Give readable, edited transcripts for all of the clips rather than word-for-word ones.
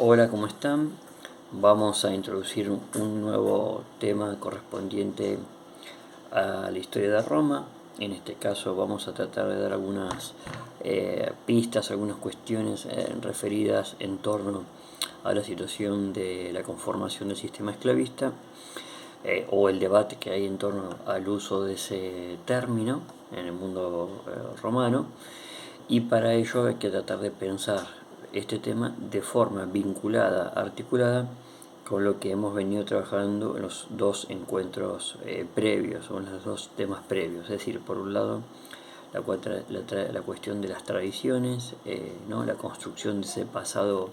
Hola, ¿cómo están? Vamos a introducir un nuevo tema correspondiente a la historia de Roma. En este caso vamos a tratar de dar algunas pistas, algunas cuestiones referidas en torno a la situación de la conformación del sistema esclavista o el debate que hay en torno al uso de ese término en el mundo romano, y para ello hay que tratar de pensar este tema de forma vinculada, articulada con lo que hemos venido trabajando en los dos encuentros previos, o en los dos temas previos. Es decir, por un lado, la cuestión de las tradiciones, ¿no? La construcción de ese pasado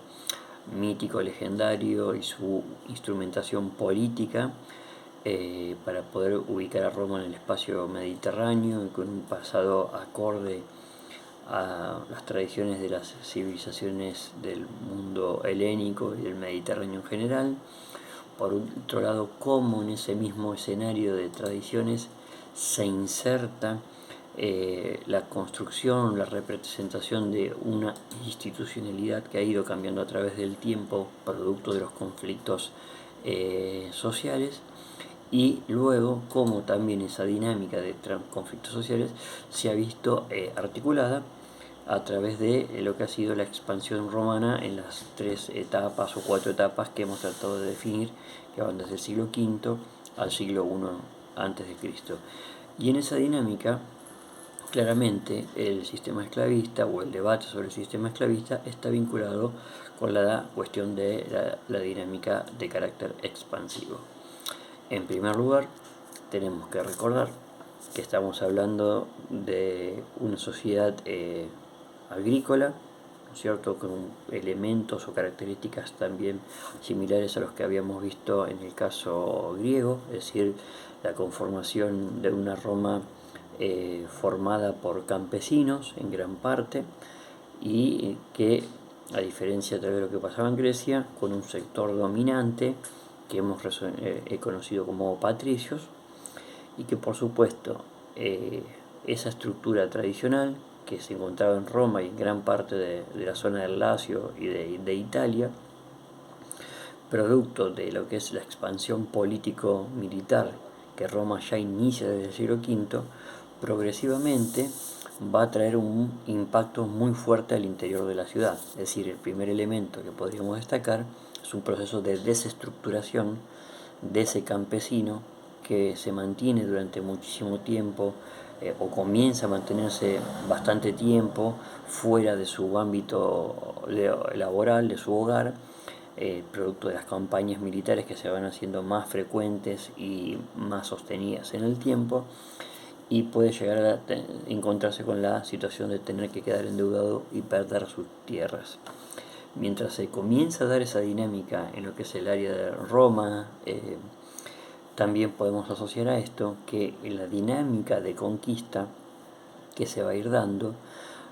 mítico, legendario y su instrumentación política para poder ubicar a Roma en el espacio mediterráneo y con un pasado acorde a las tradiciones de las civilizaciones del mundo helénico y del Mediterráneo en general. Por otro lado, cómo en ese mismo escenario de tradiciones se inserta la construcción, la representación de una institucionalidad que ha ido cambiando a través del tiempo, producto de los conflictos sociales, y luego cómo también esa dinámica de conflictos sociales se ha visto articulada a través de lo que ha sido la expansión romana en las tres etapas o cuatro etapas que hemos tratado de definir, que van desde el siglo V al siglo I antes de Cristo. Y en esa dinámica, claramente, el sistema esclavista o el debate sobre el sistema esclavista está vinculado con la cuestión de la dinámica de carácter expansivo. En primer lugar, tenemos que recordar que estamos hablando de una sociedad agrícola, ¿no es cierto?, con elementos o características también similares a los que habíamos visto en el caso griego, es decir, la conformación de una Roma formada por campesinos en gran parte, y que, a diferencia de lo que pasaba en Grecia, con un sector dominante que hemos conocido como patricios, y que por supuesto esa estructura tradicional que se encontraba en Roma y en gran parte de la zona del Lacio y de Italia, producto de lo que es la expansión político-militar que Roma ya inicia desde el siglo V, progresivamente va a traer un impacto muy fuerte al interior de la ciudad. Es decir, el primer elemento que podríamos destacar es un proceso de desestructuración de ese campesino que se mantiene durante muchísimo tiempo o comienza a mantenerse bastante tiempo fuera de su ámbito laboral, de su hogar, producto de las campañas militares que se van haciendo más frecuentes y más sostenidas en el tiempo, y puede llegar a encontrarse con la situación de tener que quedar endeudado y perder sus tierras. Mientras se comienza a dar esa dinámica en lo que es el área de Roma, también podemos asociar a esto que en la dinámica de conquista que se va a ir dando,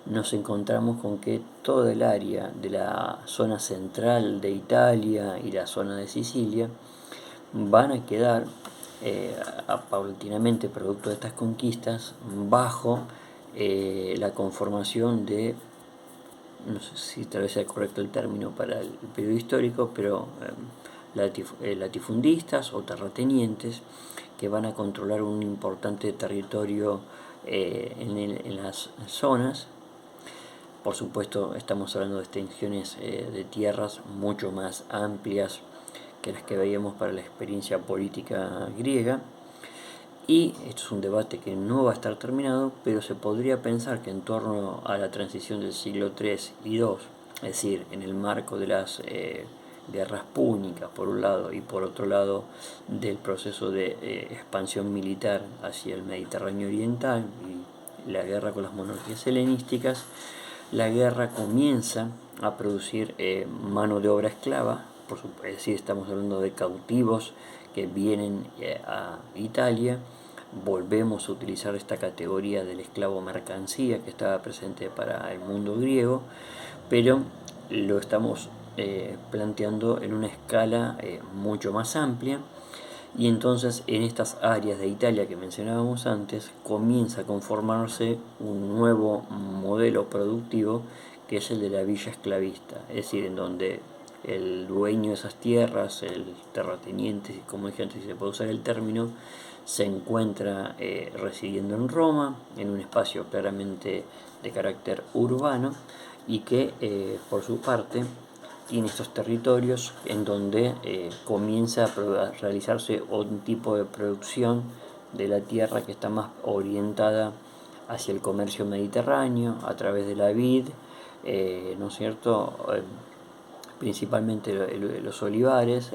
nos encontramos con que todo el área de la zona central de Italia y la zona de Sicilia van a quedar paulatinamente, producto de estas conquistas, bajo la conformación de, no sé si tal vez sea correcto el término para el periodo histórico, pero latifundistas o terratenientes, que van a controlar un importante territorio en las zonas. Por supuesto, estamos hablando de extensiones de tierras mucho más amplias que las que veíamos para la experiencia política griega. Y esto es un debate que no va a estar terminado, pero se podría pensar que en torno a la transición del siglo III y II, es decir, en el marco de las guerras púnicas por un lado y por otro lado del proceso de expansión militar hacia el Mediterráneo oriental y la guerra con las monarquías helenísticas, la guerra comienza a producir mano de obra esclava, es decir, estamos hablando de cautivos que vienen a Italia. Volvemos a utilizar esta categoría del esclavo mercancía que estaba presente para el mundo griego, pero lo estamos planteando en una escala mucho más amplia, y entonces en estas áreas de Italia que mencionábamos antes comienza a conformarse un nuevo modelo productivo, que es el de la villa esclavista, es decir, en donde el dueño de esas tierras, el terrateniente, como dije antes, si se puede usar el término, se encuentra residiendo en Roma, en un espacio claramente de carácter urbano, y que por su parte tiene estos territorios en donde comienza a realizarse un tipo de producción de la tierra que está más orientada hacia el comercio mediterráneo a través de la vid, ¿no es cierto? Principalmente los olivares,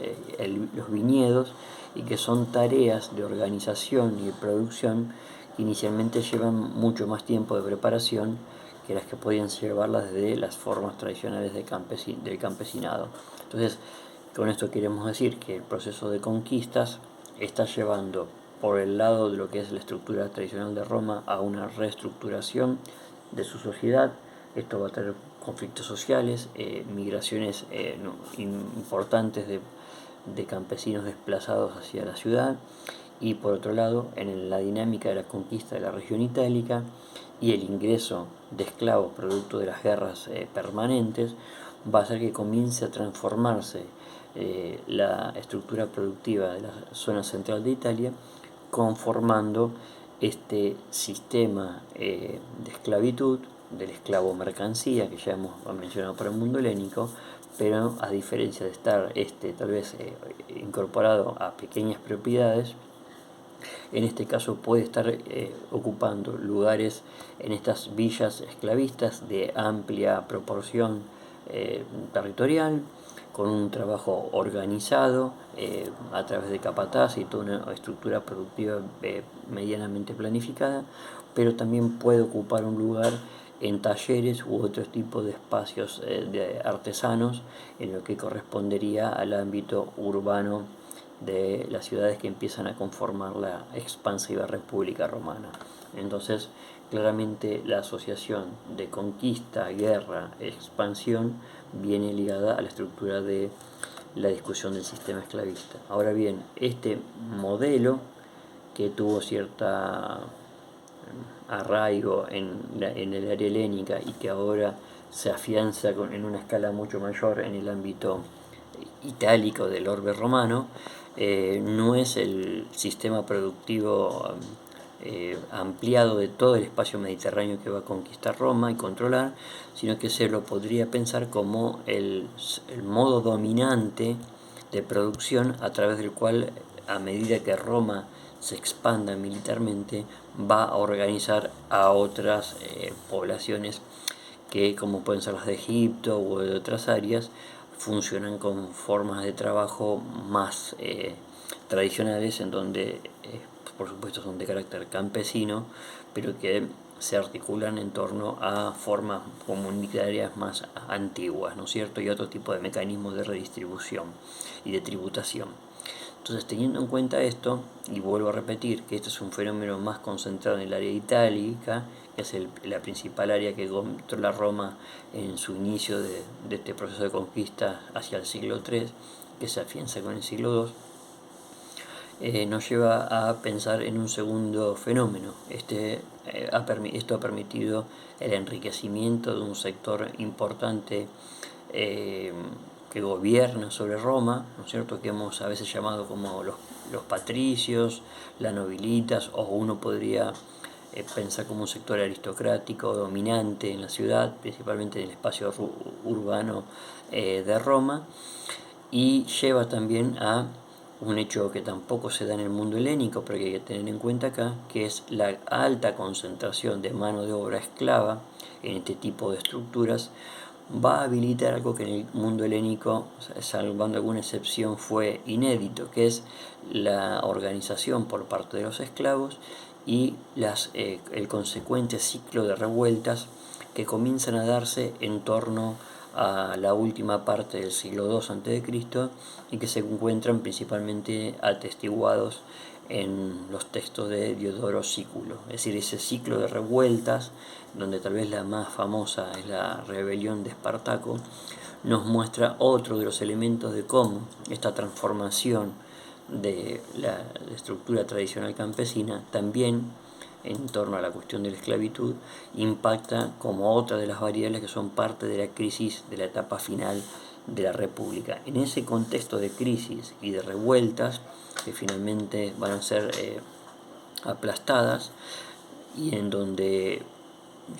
los viñedos, y que son tareas de organización y de producción que inicialmente llevan mucho más tiempo de preparación que las que podían llevarlas desde las formas tradicionales del campesinado. Entonces, con esto queremos decir que el proceso de conquistas está llevando por el lado de lo que es la estructura tradicional de Roma a una reestructuración de su sociedad. Esto va a tener conflictos sociales, migraciones importantes de campesinos desplazados hacia la ciudad, y por otro lado, en la dinámica de la conquista de la región itálica y el ingreso de esclavos producto de las guerras permanentes, va a hacer que comience a transformarse la estructura productiva de la zona central de Italia, conformando este sistema de esclavitud, del esclavo mercancía que ya hemos mencionado para el mundo helénico, pero a diferencia de estar tal vez incorporado a pequeñas propiedades, en este caso puede estar ocupando lugares en estas villas esclavistas de amplia proporción territorial, con un trabajo organizado a través de capataz y toda una estructura productiva medianamente planificada, pero también puede ocupar un lugar en talleres u otro tipo de espacios de artesanos en lo que correspondería al ámbito urbano de las ciudades que empiezan a conformar la expansiva República Romana. Entonces, claramente la asociación de conquista, guerra, expansión viene ligada a la estructura de la discusión del sistema esclavista. Ahora bien, este modelo que tuvo cierta arraigo en el área helénica y que ahora se afianza en una escala mucho mayor en el ámbito itálico del orbe romano, no es el sistema productivo ampliado de todo el espacio mediterráneo que va a conquistar Roma y controlar, sino que se lo podría pensar como el modo dominante de producción a través del cual, a medida que Roma se expanda militarmente, va a organizar a otras poblaciones que, como pueden ser las de Egipto u de otras áreas, funcionan con formas de trabajo más tradicionales, en donde por supuesto son de carácter campesino, pero que se articulan en torno a formas comunitarias más antiguas, ¿no es cierto? Y otro tipo de mecanismos de redistribución y de tributación. Entonces, teniendo en cuenta esto, y vuelvo a repetir que este es un fenómeno más concentrado en el área itálica, que es la principal área que controla Roma en su inicio de este proceso de conquista hacia el siglo III, que se afianza con el siglo II, nos lleva a pensar en un segundo fenómeno. Esto ha permitido el enriquecimiento de un sector importante que gobierna sobre Roma, ¿no es cierto?, que hemos a veces llamado como los patricios, las nobilitas, o uno podría pensar como un sector aristocrático dominante en la ciudad, principalmente en el espacio urbano de Roma, y lleva también a un hecho que tampoco se da en el mundo helénico, pero que hay que tener en cuenta acá, que es la alta concentración de mano de obra esclava en este tipo de estructuras. Va a habilitar algo que en el mundo helénico, salvando alguna excepción, fue inédito, que es la organización por parte de los esclavos y el consecuente ciclo de revueltas que comienzan a darse en torno a la última parte del siglo II a.C. y que se encuentran principalmente atestiguados en los textos de Diodoro Sículo. Es decir, ese ciclo de revueltas, donde tal vez la más famosa es la rebelión de Espartaco, nos muestra otro de los elementos de cómo esta transformación de la estructura tradicional campesina también en torno a la cuestión de la esclavitud, impacta como otra de las variables que son parte de la crisis de la etapa final de la República. En ese contexto de crisis y de revueltas, que finalmente van a ser aplastadas, y en donde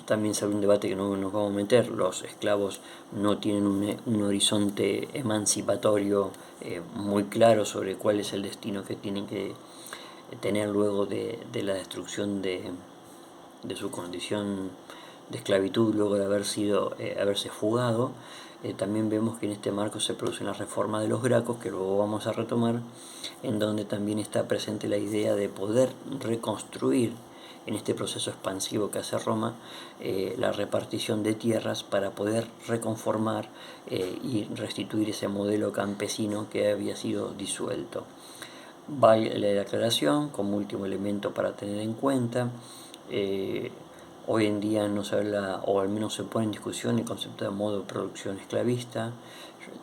también se abre un debate que no nos vamos a meter, los esclavos no tienen un horizonte emancipatorio muy claro sobre cuál es el destino que tienen que tener luego de la destrucción de su condición de esclavitud, luego de haberse fugado. También vemos que en este marco se produce una reforma de los Gracos, que luego vamos a retomar, en donde también está presente la idea de poder reconstruir en este proceso expansivo que hace Roma la repartición de tierras para poder reconformar y restituir ese modelo campesino que había sido disuelto. Vale la aclaración como último elemento para tener en cuenta. Hoy en día no se habla, o al menos se pone en discusión, el concepto de modo de producción esclavista.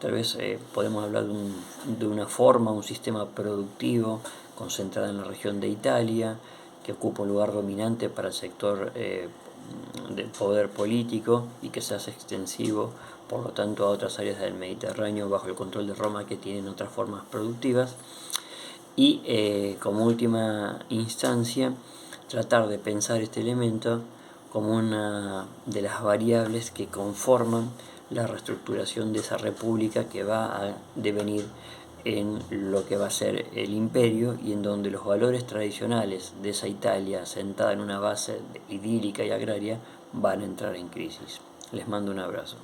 Tal vez podemos hablar de una forma, un sistema productivo concentrado en la región de Italia, que ocupa un lugar dominante para el sector del poder político y que se hace extensivo, por lo tanto, a otras áreas del Mediterráneo bajo el control de Roma que tienen otras formas productivas. Y como última instancia, tratar de pensar este elemento como una de las variables que conforman la reestructuración de esa república que va a devenir en lo que va a ser el imperio, y en donde los valores tradicionales de esa Italia sentada en una base idílica y agraria van a entrar en crisis. Les mando un abrazo.